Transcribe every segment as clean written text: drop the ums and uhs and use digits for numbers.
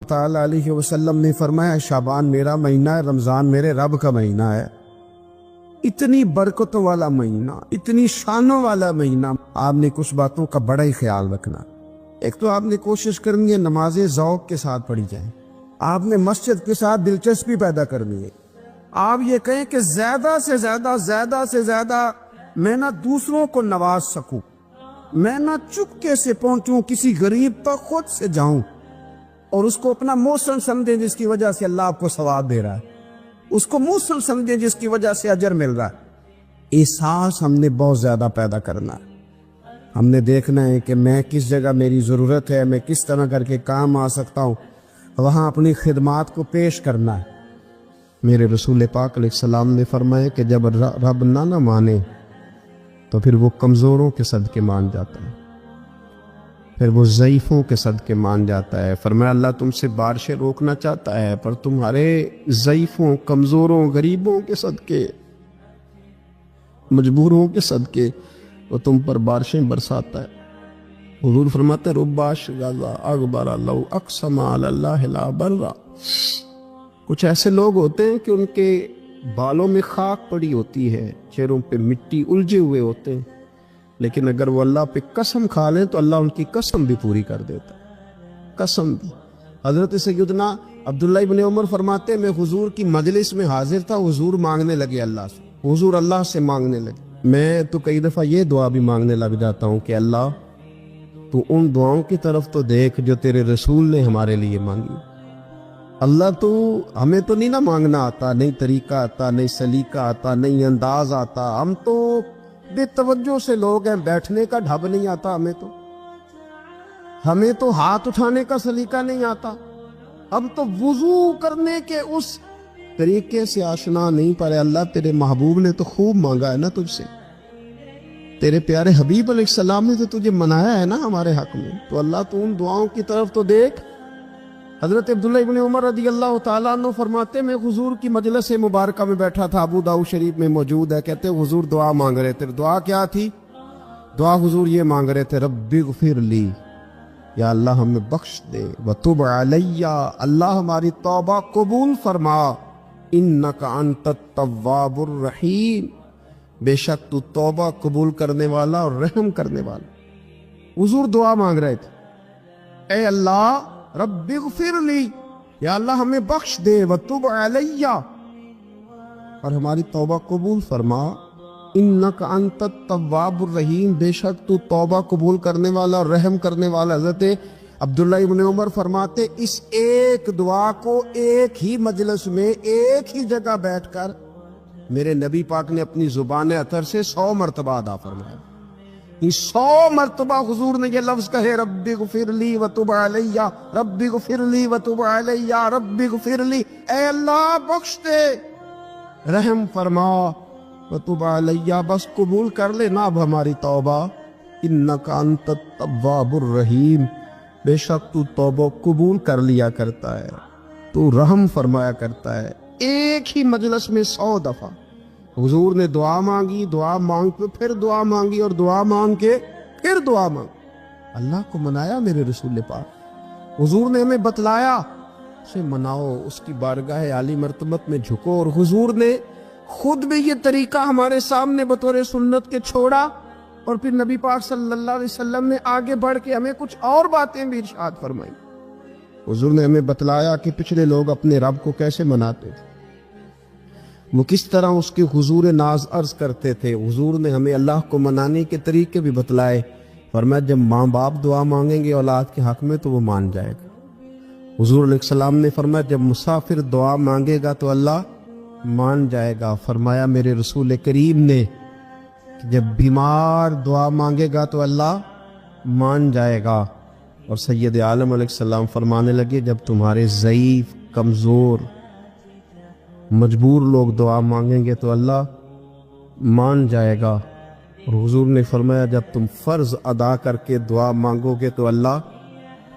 تعالی علیہ وسلم نے فرمایا شعبان میرا مہینہ ہے، رمضان میرے رب کا مہینہ ہے۔ اتنی برکتوں والا مہینہ، اتنی شانوں والا مہینہ، آپ نے کچھ باتوں کا بڑا ہی خیال رکھنا۔ ایک تو آپ نے کوشش کرنی ہے نمازیں ذوق کے ساتھ پڑھی جائیں، آپ نے مسجد کے ساتھ دلچسپی پیدا کرنی ہے۔ آپ یہ کہیں کہ زیادہ سے زیادہ میں نہ دوسروں کو نواز سکوں، میں نہ چپکے سے پہنچوں کسی غریب تک، خود سے جاؤں اور اس کو اپنا محسن سمجھیں جس کی وجہ سے اللہ آپ کو ثواب دے رہا ہے، اس کو محسن سمجھیں جس کی وجہ سے اجر مل رہا ہے۔ احساس ہم نے بہت زیادہ پیدا کرنا ہے۔ ہم نے دیکھنا ہے کہ میں کس جگہ میری ضرورت ہے، میں کس طرح کر کے کام آ سکتا ہوں، وہاں اپنی خدمات کو پیش کرنا ہے۔ میرے رسول پاک علیہ السلام نے فرمایا کہ جب رب نہ مانے تو پھر وہ کمزوروں کے صدقے مان جاتا ہے، پھر وہ ضعیفوں کے صدقے مان جاتا ہے۔ فرمایا اللہ تم سے بارشیں روکنا چاہتا ہے پر تمہارے ضعیفوں، کمزوروں، غریبوں کے صدقے، مجبوروں کے صدقے وہ تم پر بارشیں برساتا ہے۔ حضور فرماتے ہیں رب اشغال اغبر لو اقسم علی اللہ لا برا۔ کچھ ایسے لوگ ہوتے ہیں کہ ان کے بالوں میں خاک پڑی ہوتی ہے، چہروں پہ مٹی الجھے ہوئے ہوتے ہیں، لیکن اگر وہ اللہ پہ قسم کھا لیں تو اللہ ان کی قسم بھی پوری کر دیتا ہے، قسم بھی۔ حضرت سیدنا عبداللہ ابن عمر فرماتے ہیں میں حضور کی مجلس میں حاضر تھا، حضور مانگنے لگے اللہ سے، حضور اللہ سے مانگنے لگے۔ میں تو کئی دفعہ یہ دعا بھی مانگنے لگ جاتا ہوں کہ اللہ تو ان دعاؤں کی طرف تو دیکھ جو تیرے رسول نے ہمارے لیے مانگی۔ اللہ تو ہمیں تو نہیں نہ مانگنا آتا، نہیں طریقہ آتا، نہیں سلیقہ آتا، نہیں انداز آتا، ہم تو بے توجہ سے لوگ ہیں، بیٹھنے کا ڈھب نہیں آتا ہمیں تو ہاتھ اٹھانے کا سلیقہ نہیں آتا، ہم تو وضو کرنے کے اس طریقے سے آشنا نہیں پڑے۔ اللہ تیرے محبوب نے تو خوب مانگا ہے نا تجھ سے، تیرے پیارے حبیب علیہ السلام نے تو تجھے منایا ہے نا ہمارے حق میں، تو اللہ تو ان دعاؤں کی طرف تو دیکھ۔ حضرت عبداللہ ابن عمر رضی اللہ تعالیٰ عنہ فرماتے میں حضور کی مجلس مبارکہ میں بیٹھا تھا، ابو داؤد شریف میں موجود ہے، کہتے حضور دعا مانگ رہے تھے۔ دعا کیا تھی؟ دعا حضور یہ مانگ رہے تھے رب اغفر لی، یا اللہ ہمیں بخش دے، وتب علی، اللہ ہماری توبہ قبول فرما، انک انت التواب الرحیم، بے شک تو توبہ قبول کرنے والا اور رحم کرنے والا۔ حضور دعا مانگ رہے تھے اے اللہ رب اغفر لی، یا اللہ ہمیں بخش دے، وتب علی، اور ہماری توبہ قبول فرما، انک انت التواب الرحیم، بے شک تو توبہ قبول کرنے والا اور رحم کرنے والا۔ حضرت عبداللہ ابن عمر فرماتے اس ایک دعا کو ایک ہی مجلس میں ایک ہی جگہ بیٹھ کر میرے نبی پاک نے اپنی زبان اطہر سے 100 مرتبہ ادا فرمایا۔ 100 مرتبہ حضور نے یہ لفظ کہے رب اغفر لی وتب علی، رب اغفر لی وتب علی، رب اغفر لی، اے اللہ بخش دے، رحم فرما، وتب علی، بس قبول کر لے نا اب ہماری توبہ، انک انت التواب الرحیم، بے شک تو توبہ قبول کر لیا کرتا ہے، تو رحم فرمایا کرتا ہے۔ ایک ہی مجلس میں 100 دفعہ حضور نے دعا مانگی، دعا مانگ کے پھر دعا مانگی، اور دعا مانگ کے پھر دعا مانگ۔ اللہ کو منایا میرے رسول پاک، حضور نے ہمیں بتلایا اسے مناؤ، اس کی بارگاہ عالی مرتبت میں جھکو، اور حضور نے خود بھی یہ طریقہ ہمارے سامنے بطور سنت کے چھوڑا، اور پھر نبی پاک صلی اللہ علیہ وسلم نے آگے بڑھ کے ہمیں کچھ اور باتیں بھی ارشاد فرمائی۔ حضور نے ہمیں بتلایا کہ پچھلے لوگ اپنے رب کو کیسے مناتے تھے، وہ کس طرح اس کے حضور ناز عرض کرتے تھے۔ حضور نے ہمیں اللہ کو منانے کے طریقے بھی بتلائے، فرمایا جب ماں باپ دعا مانگیں گے اولاد کے حق میں تو وہ مان جائے گا۔ حضور علیہ السلام نے فرمایا جب مسافر دعا مانگے گا تو اللہ مان جائے گا۔ فرمایا میرے رسول کریم نے کہ جب بیمار دعا مانگے گا تو اللہ مان جائے گا۔ اور سید عالم علیہ السلام فرمانے لگے جب تمہارے ضعیف، کمزور، مجبور لوگ دعا مانگیں گے تو اللہ مان جائے گا۔ اور حضور نے فرمایا جب تم فرض ادا کر کے دعا مانگو گے تو اللہ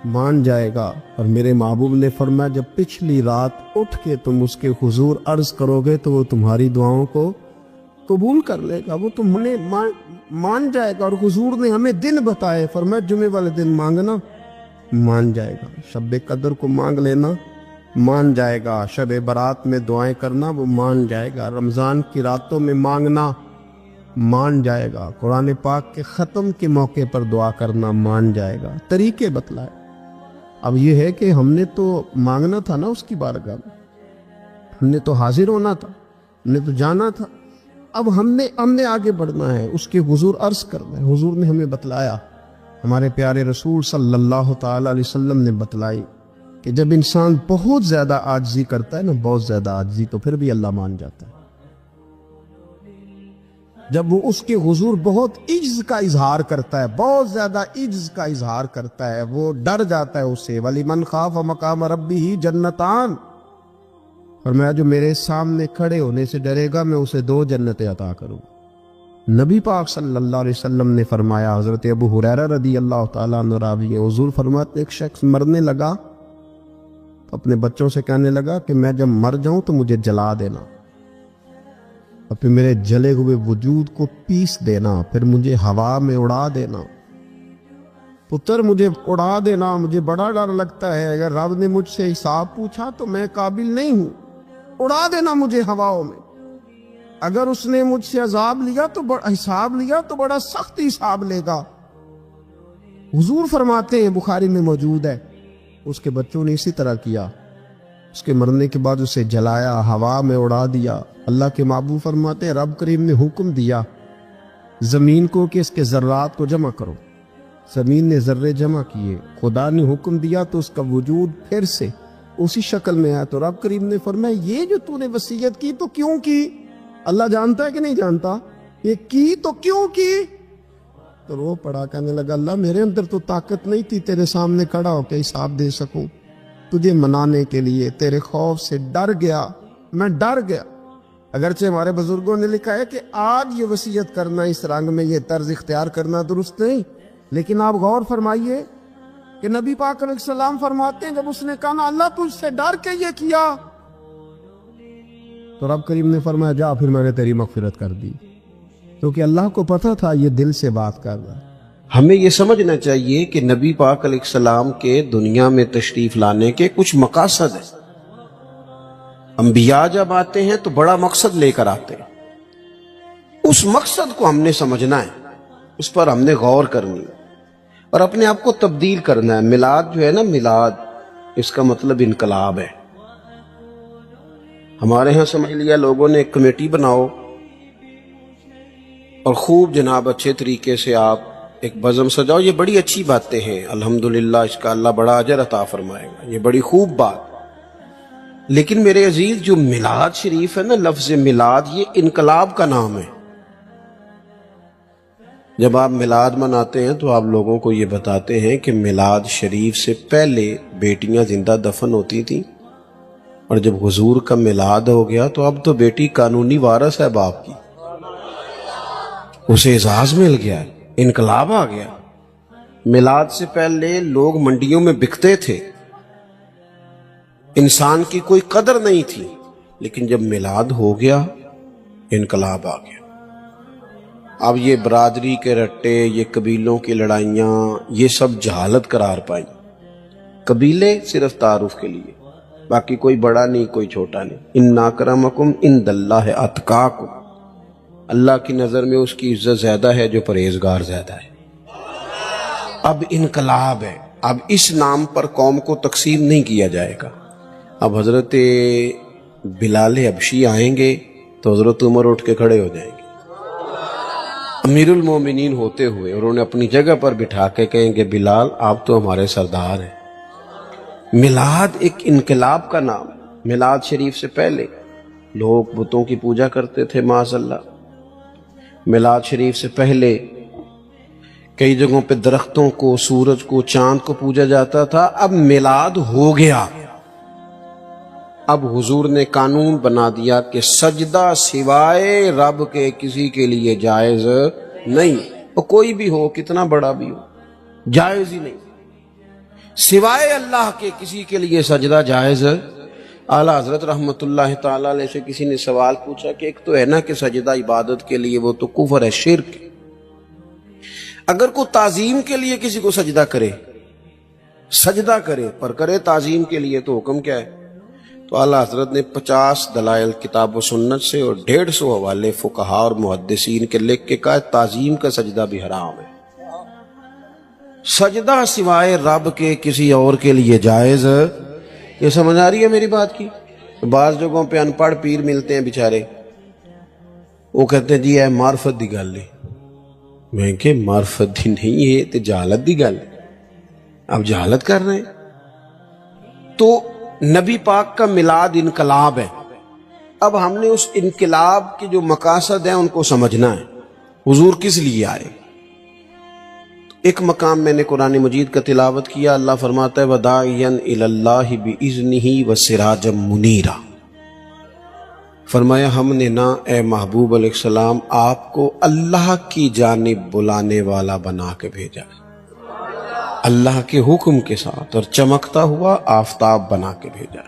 مان جائے گا۔ اور میرے محبوب نے فرمایا جب پچھلی رات اٹھ کے تم اس کے حضور عرض کرو گے تو وہ تمہاری دعاؤں کو قبول کر لے گا، وہ تمہیں مان جائے گا۔ اور حضور نے ہمیں دن بتائے، فرمایا جمعے والے دن مانگنا، مان جائے گا. شب قدر کو مانگ لینا مان جائے گا. شب برات میں دعائیں کرنا وہ مان جائے گا. رمضان کی راتوں میں مانگنا مان جائے گا. قرآن پاک کے ختم کے موقع پر دعا کرنا مان جائے گا. طریقے بتلائے. اب یہ ہے کہ ہم نے تو مانگنا تھا نا اس کی بارگاہ میں, ہم نے تو حاضر ہونا تھا, ہم نے تو جانا تھا. اب ہم نے آگے بڑھنا ہے, اس کے حضور عرض کرنا ہے. حضور نے ہمیں بتلایا, ہمارے پیارے رسول صلی اللہ تعالی علیہ وسلم نے بتلائی کہ جب انسان بہت زیادہ عاجزی کرتا ہے نا, بہت زیادہ عاجزی, تو پھر بھی اللہ مان جاتا ہے. جب وہ اس کے حضور بہت عجز کا اظہار کرتا ہے, بہت زیادہ عجز کا اظہار کرتا ہے, وہ ڈر جاتا ہے اس سے. وَلِمَنْ خَافَ مَقَامَ رَبِّهِ جَنَّتَانِ, فرمایا جو میرے سامنے کھڑے ہونے سے ڈرے گا میں اسے 2 جنتیں عطا کروں. نبی پاک صلی اللہ علیہ وسلم نے فرمایا, حضرت ابو ہریرہ رضی اللہ تعالیٰ عنہ راوی ہے, حضور فرماتے ایک شخص مرنے لگا تو اپنے بچوں سے کہنے لگا کہ میں جب مر جاؤں تو مجھے جلا دینا, اور پھر میرے جلے ہوئے وجود کو پیس دینا, پھر مجھے ہوا میں اڑا دینا. پتر مجھے اڑا دینا, مجھے بڑا ڈر لگتا ہے, اگر رب نے مجھ سے حساب پوچھا تو میں قابل نہیں ہوں, اڑا دینا مجھے ہواؤں میں. اگر اس نے مجھ سے عذاب لیا تو حساب لیا تو بڑا سخت حساب لے گا. حضور فرماتے ہیں, بخاری میں موجود ہے, اس کے بچوں نے اسی طرح کیا. اس کے مرنے کے بعد اسے جلایا, ہوا میں اڑا دیا. اللہ کے محبوب فرماتے ہیں رب کریم نے حکم دیا زمین کو کہ اس کے ذرات کو جمع کرو. زمین نے ذرے جمع کیے, خدا نے حکم دیا تو اس کا وجود پھر سے اسی شکل میں آیا. تو رب کریم نے فرمایا یہ جو تو نے وصیت کی تو کیوں کی؟ اللہ جانتا ہے کہ نہیں جانتا؟ یہ کی تو کیوں کی؟ تو رو پڑا, کہنے لگا اللہ میرے اندر تو طاقت نہیں تھی تیرے سامنے کھڑا ہو کے حساب دے سکوں, تجھے منانے کے لیے تیرے خوف سے ڈر گیا, میں ڈر گیا. اگرچہ ہمارے بزرگوں نے لکھا ہے کہ آج یہ وصیت کرنا, اس رنگ میں یہ طرز اختیار کرنا درست نہیں, لیکن آپ غور فرمائیے کہ نبی پاک علیہ السلام فرماتے ہیں جب اس نے کہا نا اللہ تجھ سے ڈر کے یہ کیا, تو رب کریم نے فرمایا جا پھر میں نے تیری مغفرت کر دی, کیونکہ اللہ کو پتہ تھا یہ دل سے بات کر رہا ہے. ہمیں یہ سمجھنا چاہیے کہ نبی پاک علیہ السلام کے دنیا میں تشریف لانے کے کچھ مقاصد ہیں. انبیاء جب آتے ہیں تو بڑا مقصد لے کر آتے ہیں, اس مقصد کو ہم نے سمجھنا ہے, اس پر ہم نے غور کرنی ہے اور اپنے آپ کو تبدیل کرنا ہے. میلاد جو ہے نا, میلاد اس کا مطلب انقلاب ہے. ہمارے ہاں سمجھ لیا لوگوں نے ایک کمیٹی بناؤ اور خوب جناب اچھے طریقے سے آپ ایک بزم سجاؤ. یہ بڑی اچھی باتیں ہیں, الحمدللہ اس کا اللہ بڑا اجر عطا فرمائے گا, یہ بڑی خوب بات. لیکن میرے عزیز جو میلاد شریف ہے نا, لفظ میلاد یہ انقلاب کا نام ہے. جب آپ میلاد مناتے ہیں تو آپ لوگوں کو یہ بتاتے ہیں کہ میلاد شریف سے پہلے بیٹیاں زندہ دفن ہوتی تھیں, اور جب حضور کا میلاد ہو گیا تو اب تو بیٹی قانونی وارث ہے باپ کی, اسے اعزاز مل گیا, انقلاب آ گیا. میلاد سے پہلے لوگ منڈیوں میں بکتے تھے, انسان کی کوئی قدر نہیں تھی, لیکن جب میلاد ہو گیا انقلاب آ گیا. اب یہ برادری کے رٹے, یہ قبیلوں کی لڑائیاں, یہ سب جہالت قرار پائیں. قبیلے صرف تعارف کے لیے, باقی کوئی بڑا نہیں کوئی چھوٹا نہیں. ان اکرمکم عند اللہ اتقاکم, اللہ کی نظر میں اس کی عزت زیادہ ہے جو پرہیزگار زیادہ ہے. اب انقلاب ہے, اب اس نام پر قوم کو تقسیم نہیں کیا جائے گا. اب حضرت بلال حبشی آئیں گے تو حضرت عمر اٹھ کے کھڑے ہو جائیں گے, امیر المومنین ہوتے ہوئے, اور انہیں اپنی جگہ پر بٹھا کے کہیں گے بلال آپ تو ہمارے سردار ہیں. میلاد ایک انقلاب کا نام. میلاد شریف سے پہلے لوگ بتوں کی پوجا کرتے تھے معاذ اللہ. میلاد شریف سے پہلے کئی جگہوں پہ درختوں کو, سورج کو, چاند کو پوجا جاتا تھا. اب میلاد ہو گیا, اب حضور نے قانون بنا دیا کہ سجدہ سوائے رب کے کسی کے لیے جائز نہیں, اور کوئی بھی ہو کتنا بڑا بھی ہو جائز ہی نہیں. سوائے اللہ کے کسی کے لیے سجدہ جائز. اعلیٰ حضرت رحمت اللہ تعالیٰ علیہ سے کسی نے سوال پوچھا کہ ایک تو ہے نا کہ سجدہ عبادت کے لیے, وہ تو کفر ہے, شرک. اگر کوئی تعظیم کے لیے کسی کو سجدہ کرے سجدہ کرے پر کرے تعظیم کے لیے، تو حکم کیا ہے؟ تو اعلیٰ حضرت نے 50 دلائل کتاب و سنت سے اور 150 حوالے فقہا اور محدثین کے لکھ کے کہا تعظیم کا سجدہ بھی حرام ہے۔ سجدہ سوائے رب کے کسی اور کے لیے جائز، یہ سمجھ آ رہی ہے میری بات کی؟ بعض جگہوں پہ ان پڑھ پیر ملتے ہیں بیچارے، وہ کہتے ہیں جی اے معرفت دی گل ہے، میں کہ معرفت دی نہیں ہے تے جہالت دی گل ہے، اب جہالت کر رہے ہیں۔ تو نبی پاک کا میلاد انقلاب ہے، اب ہم نے اس انقلاب کے جو مقاصد ہیں ان کو سمجھنا ہے، حضور کس لیے آئے۔ ایک مقام میں نے قرآن مجید کا تلاوت کیا، اللہ فرماتا ہے وَدَاعِيًا إِلَى اللَّهِ بِإِذْنِهِ وَسِرَاجًا مُنِيرًا، فرمایا ہم نے نہ اے محبوب علیہ السلام آپ کو اللہ کی جانب بلانے والا بنا کے بھیجا، اللہ کے حکم کے ساتھ، اور چمکتا ہوا آفتاب بنا کے بھیجا۔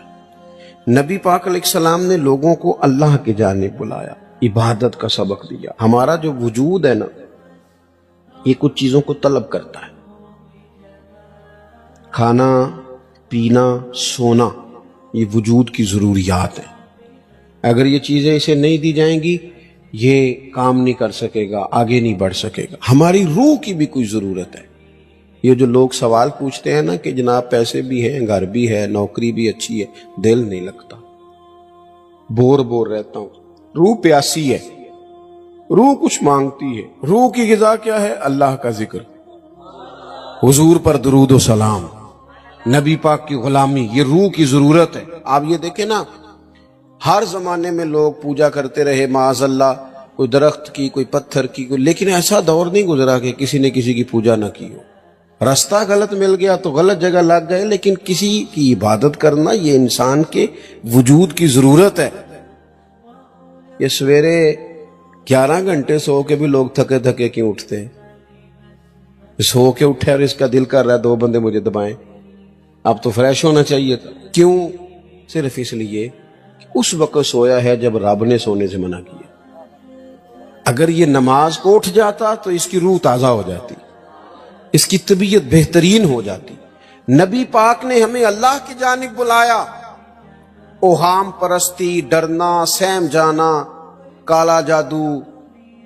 نبی پاک علیہ السلام نے لوگوں کو اللہ کی جانب بلایا، عبادت کا سبق دیا۔ ہمارا جو وجود ہے نا، یہ کچھ چیزوں کو طلب کرتا ہے، کھانا پینا سونا، یہ وجود کی ضروریات ہیں۔ اگر یہ چیزیں اسے نہیں دی جائیں گی یہ کام نہیں کر سکے گا، آگے نہیں بڑھ سکے گا۔ ہماری روح کی بھی کوئی ضرورت ہے۔ یہ جو لوگ سوال پوچھتے ہیں نا کہ جناب پیسے بھی ہیں، گھر بھی ہے، نوکری بھی اچھی ہے، دل نہیں لگتا، بور رہتا ہوں، روح پیاسی ہے، روح کچھ مانگتی ہے۔ روح کی غذا کیا ہے؟ اللہ کا ذکر، حضور پر درود و سلام، نبی پاک کی غلامی، یہ روح کی ضرورت ہے۔ آپ یہ دیکھیں نا، ہر زمانے میں لوگ پوجا کرتے رہے معاذ اللہ، کوئی درخت کی، کوئی پتھر کی، لیکن ایسا دور نہیں گزرا کہ کسی نے کسی کی پوجا نہ کی ہو۔ رستہ غلط مل گیا تو غلط جگہ لگ گئے، لیکن کسی کی عبادت کرنا یہ انسان کے وجود کی ضرورت ہے۔ یہ سویرے 11 گھنٹے سو کے بھی لوگ تھکے تھکے کیوں اٹھتے ہیں؟ سو کے اٹھے اور اس کا دل کر رہا ہے 2 بندے مجھے دبائیں، اب تو فریش ہونا چاہیے تھا۔ کیوں؟ صرف اس لیے کہ اس وقت سویا ہے جب رب نے سونے سے منع کیا۔ اگر یہ نماز کو اٹھ جاتا تو اس کی روح تازہ ہو جاتی، اس کی طبیعت بہترین ہو جاتی۔ نبی پاک نے ہمیں اللہ کی جانب بلایا، اوہام پرستی، ڈرنا، سہم جانا، کالا جادو،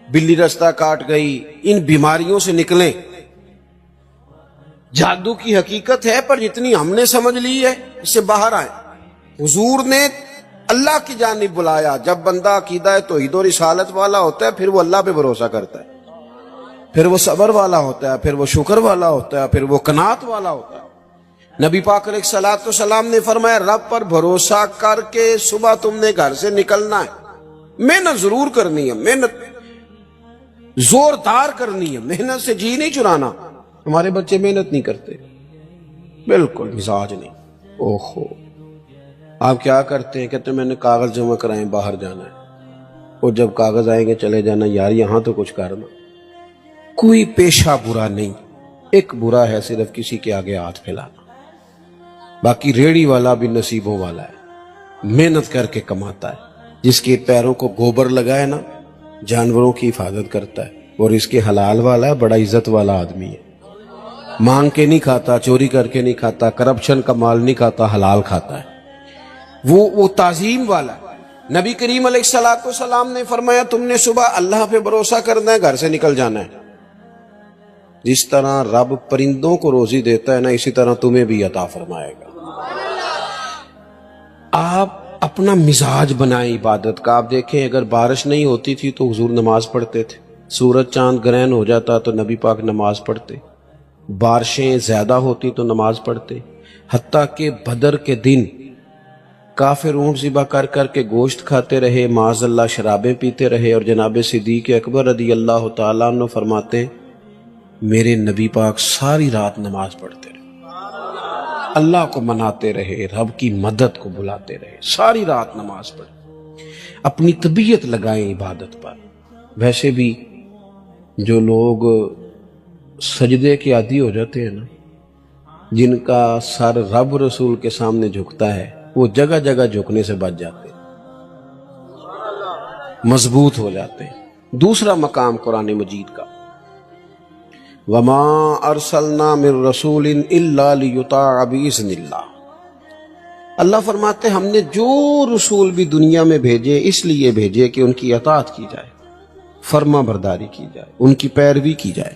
بلی رستہ کاٹ گئی، ان بیماریوں سے نکلیں۔ جادو کی حقیقت ہے پر جتنی ہم نے سمجھ لی ہے اس سے باہر آئیں۔ حضور نے اللہ کی جانب بلایا۔ جب بندہ عقیدہ توحید و رسالت والا ہوتا ہے پھر وہ اللہ پہ بھروسہ کرتا ہے، پھر وہ صبر والا ہوتا ہے، پھر وہ شکر والا ہوتا ہے، پھر وہ قناعت والا ہوتا ہے۔ نبی پاک علیہ الصلوۃ والسلام نے فرمایا رب پر بھروسہ کر کے صبح تم نے گھر سے نکلنا ہے، محنت ضرور کرنی ہے، محنت زوردار کرنی ہے، محنت سے جی نہیں چرانا۔ ہمارے بچے محنت نہیں کرتے، بالکل مزاج نہیں۔ اوہو، آپ کیا کرتے ہیں؟ کہتے ہیں میں نے کاغذ جمع کرائیں، باہر جانا ہے، اور جب کاغذ آئیں گے چلے جانا، یار یہاں تو کچھ کرنا۔ کوئی پیشہ برا نہیں، ایک برا ہے صرف کسی کے آگے ہاتھ پھیلانا۔ باقی ریڑی والا بھی نصیبوں والا ہے، محنت کر کے کماتا ہے۔ جس کے پیروں کو گوبر لگائے نا، جانوروں کی حفاظت کرتا ہے، اور اس کے حلال والا ہے، بڑا عزت والا آدمی ہے، مانگ کے نہیں کھاتا، چوری کر کے نہیں کھاتا، کرپشن کا مال نہیں کھاتا، حلال کھاتا ہے، وہ تعظیم والا ہے۔ نبی کریم علیہ الصلوۃ والسلام نے فرمایا تم نے صبح اللہ پہ بھروسہ کرنا ہے، گھر سے نکل جانا ہے۔ جس طرح رب پرندوں کو روزی دیتا ہے نا، اسی طرح تمہیں بھی عطا فرمائے گا۔ آپ اپنا مزاج بنائیں عبادت کا۔ آپ دیکھیں اگر بارش نہیں ہوتی تھی تو حضور نماز پڑھتے تھے، سورج چاند گرہن ہو جاتا تو نبی پاک نماز پڑھتے، بارشیں زیادہ ہوتی تو نماز پڑھتے، حتیٰ کہ بدر کے دن کافر اونٹ ذبح کر کر کے گوشت کھاتے رہے، معاذ اللہ شرابیں پیتے رہے، اور جناب صدیق اکبر رضی اللہ تعالیٰ عنہ فرماتے ہیں میرے نبی پاک ساری رات نماز پڑھتے رہے، اللہ کو مناتے رہے، رب کی مدد کو بلاتے رہے، ساری رات نماز پڑھے۔ اپنی طبیعت لگائیں عبادت پر۔ ویسے بھی جو لوگ سجدے کے عادی ہو جاتے ہیں نا، جن کا سر رب رسول کے سامنے جھکتا ہے، وہ جگہ جگہ جھکنے سے بچ جاتے ہیں، مضبوط ہو جاتے ہیں۔ دوسرا مقام قرآن مجید کا، وما ارسلنا من رسول الا لیطاع باذن اللہ۔ اللہ فرماتے ہم نے جو رسول بھی دنیا میں بھیجے اس لیے بھیجے کہ ان کی اطاعت کی جائے، فرما برداری کی جائے، ان کی پیروی کی جائے،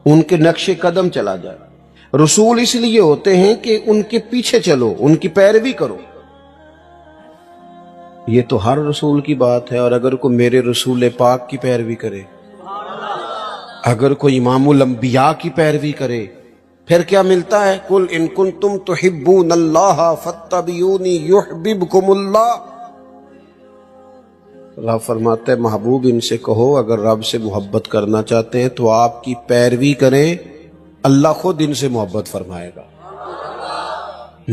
ان کے نقش قدم چلا جائے۔ رسول اس لیے ہوتے ہیں کہ ان کے پیچھے چلو، ان کی پیروی کرو۔ یہ تو ہر رسول کی بات ہے، اور اگر کوئی میرے رسول پاک کی پیروی کرے، اگر کوئی امام الانبیاء کی پیروی کرے، پھر کیا ملتا ہے؟ قل ان کنتم تحبون اللہ فاتبعونی یحببکم اللہ۔ رب فرماتے ہیں محبوب ان سے کہو اگر رب سے محبت کرنا چاہتے ہیں تو آپ کی پیروی کریں، اللہ خود ان سے محبت فرمائے گا۔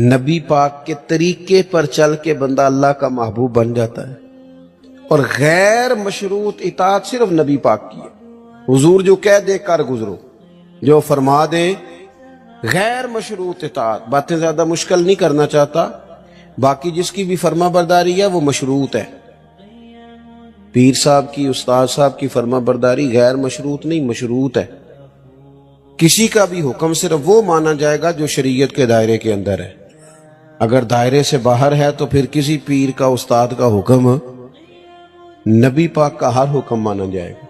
نبی پاک کے طریقے پر چل کے بندہ اللہ کا محبوب بن جاتا ہے، اور غیر مشروط اطاعت صرف نبی پاک کی ہے۔ حضور جو کہہ دے کر گزرو، جو فرما دے، غیر مشروط اطاعت۔ باتیں زیادہ مشکل نہیں کرنا چاہتا، باقی جس کی بھی فرما برداری ہے وہ مشروط ہے۔ پیر صاحب کی، استاد صاحب کی فرما برداری غیر مشروط نہیں، مشروط ہے۔ کسی کا بھی حکم صرف وہ مانا جائے گا جو شریعت کے دائرے کے اندر ہے۔ اگر دائرے سے باہر ہے تو پھر کسی پیر کا، استاد کا حکم، نبی پاک کا ہر حکم مانا جائے گا،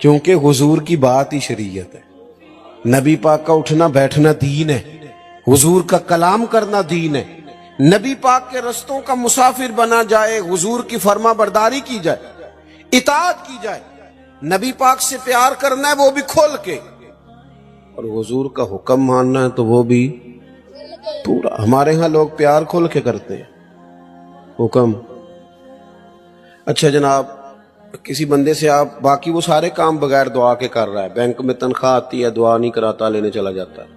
کیونکہ حضور کی بات ہی شریعت ہے۔ نبی پاک کا اٹھنا بیٹھنا دین ہے، حضور کا کلام کرنا دین ہے۔ نبی پاک کے رستوں کا مسافر بنا جائے، حضور کی فرما برداری کی جائے، اطاعت کی جائے۔ نبی پاک سے پیار کرنا ہے وہ بھی کھول کے، اور حضور کا حکم ماننا ہے تو وہ بھی پورا۔ ہمارے ہاں لوگ پیار کھول کے کرتے ہیں، حکم۔ اچھا جناب، کسی بندے سے آپ باقی وہ سارے کام بغیر دعا کے کر رہا ہے، بینک میں تنخواہ آتی ہے، دعا نہیں کراتا، لینے چلا جاتا ہے،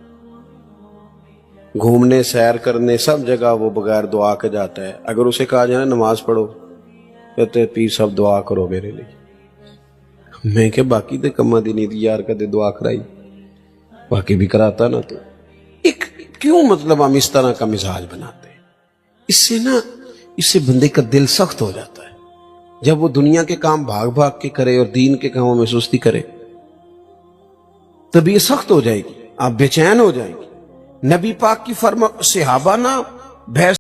گھومنے سیر کرنے سب جگہ وہ بغیر دعا کے جاتا ہے۔ اگر اسے کہا جائے نماز پڑھو، کہتے پیر صاحب دعا کرو میرے لیے۔ میں کہ باقی دے کما دی نہیں دی یار، کدے دعا کرائی، باقی بھی کراتا نا۔ تو کیوں مطلب ہم اس طرح کا مزاج بناتے ہیں؟ اس سے بندے کا دل سخت ہو جاتا ہے۔ جب وہ دنیا کے کام بھاگ بھاگ کے کرے اور دین کے کاموں میں سستی کرے، طبیعت سخت ہو جائے گی، آپ بے چین ہو جائیں گے۔ نبی پاک کی فرما، صحابہ نا بحث